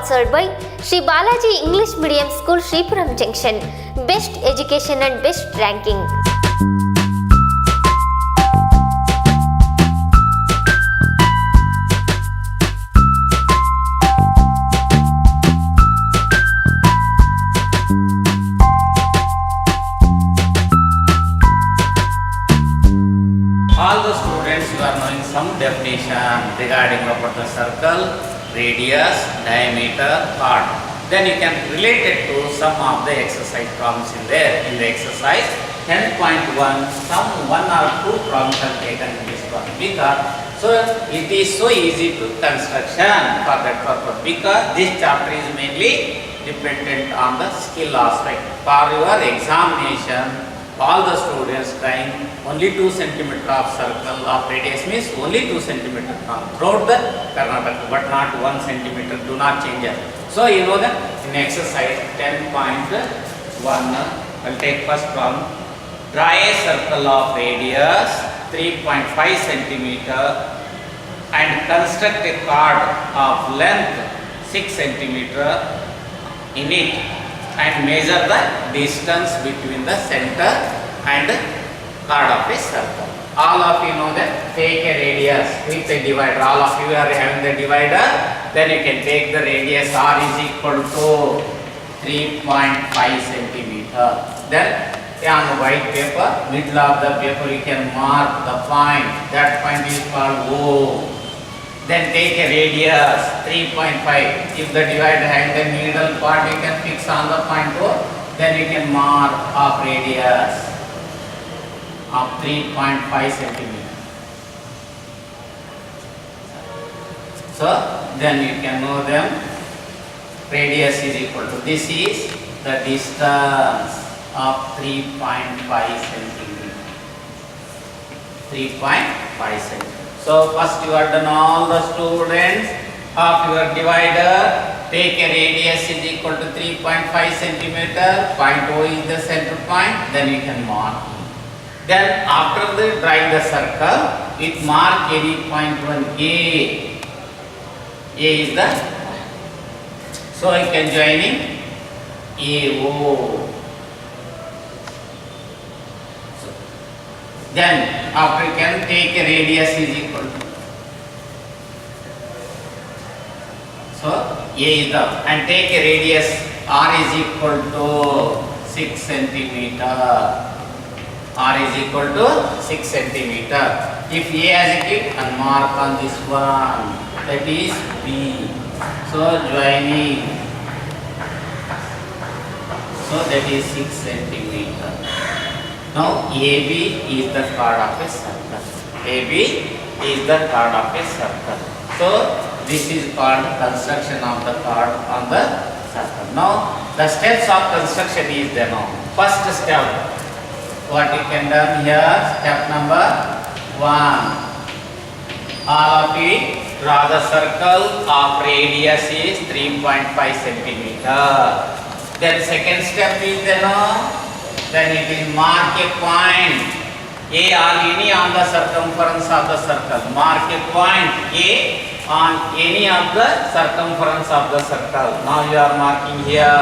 sponsored by Sri Balaji English Medium School, Shripuram Junction. Best education and best ranking. All the students, you are knowing some definition regarding about the circle, radius, diameter, chord. Then you can relate it to some of the exercise problems in there. In the exercise 10.1, some one or two problems are taken in this one because so it is so easy to construction for that purpose because this chapter is mainly dependent on the skill aspect. For your examination, all the students trying only 2 cm of circle of radius means only 2 cm throughout the Karnataka, but not 1 cm. Do not change it. So you know that in exercise 10.1, I'll take first problem. Draw a circle of radius 3.5 cm and construct a chord of length 6 cm in it, and measure the distance between the center and chord of a circle. All of you know that. Take a radius with a divider. All of you are having the divider. Then you can take the radius r is equal to 3.5 centimeter. Then on the white paper, middle of the paper you can mark the point. That point is called O. Then take a radius 3.5. If the divider has the needle part, you can fix on the point O. Then you can mark of radius of 3.5 centimeter. So then you can know them. Radius is equal to, this is the distance of 3.5 centimeter. 3.5 centimeter. So first you are done all the students of your divider. Take a radius is equal to 3.5 centimeter. Point O is the center point. Then you can mark. Then after the drawing the circle, it mark any point one A. A is the. So you can join in AO. Then after you can take a radius is equal to, so A is the, and take a radius R is equal to 6 centimeter. R is equal to 6 centimeter. If A has a kit, and mark on this one, that is B. So joining, so that is 6 centimeter. Now AB is the chord of a circle. AB is the chord of a circle. So this is called construction of the chord on the circle. Now the steps of construction is there now. First step, what you can done here, step number 1. All of you draw the circle of radius is 3.5 centimeter. Then second step is there now. Then it is mark a point A or any on the circumference of the circle. Mark a point A on any of the circumference of the circle. Now you are marking here.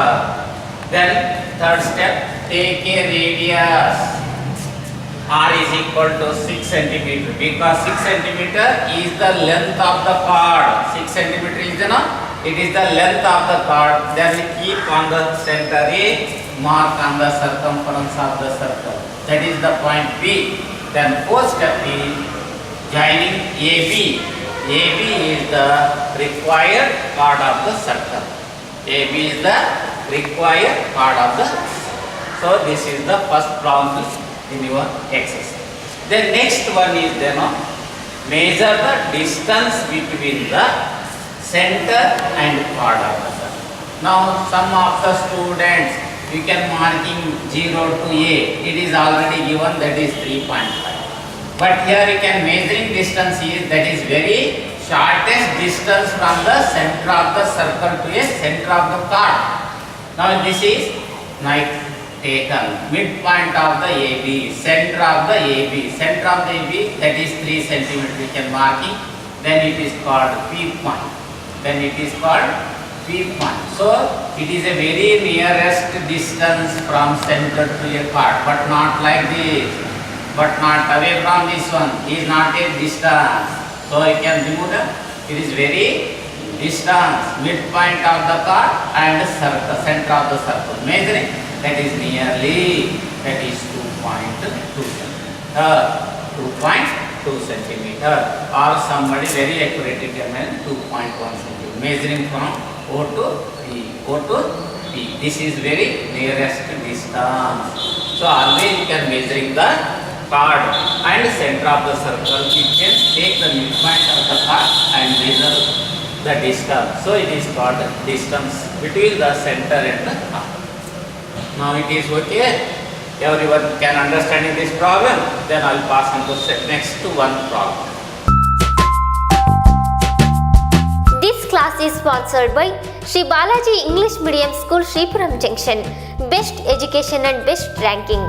Then third step, take a radius. R is equal to 6 centimeter because 6 centimeter is the length of the chord. 6 centimeter is the, it is the length of the chord. Then keep on the center A. Mark on the circumference of the circle. That is the point B. Then fourth step is joining AB. AB is the required chord of the circle. AB is the required chord of the circle. So this is the first problem in your exercise. The next one is then measure the distance between the center and chord of the circle. Now some of the students, you can marking 0 to A. It is already given, that is 3.5. But here you can measuring distance is, that is very shortest distance from the center of the circle to a center of the chord. Now this is taken midpoint of the AB, center of the AB, center of the AB, that is 3 centimeter. We can marking. Then it is called P point. Then it is called P point. So it is a very nearest distance from center to a card, but not like this, but not away from this one. Is not a distance. So I can remove the. It is very distance, midpoint of the card and the circle, center of the circle. Measuring that is nearly, that is 2.2 centimeter, or somebody very accurately can measure 2.1 centimeter. Measuring from O to P, O to P. This is very nearest distance. So always you can measuring the card and center of the circle. You can take the midpoint of the card and measure the distance. So it is called distance between the center and the card. Now it is okay. Everyone can understand this problem. Then I will pass on to next to one problem. This class is sponsored by Sri Balaji English Medium School, Shripuram Junction. Best education and best ranking.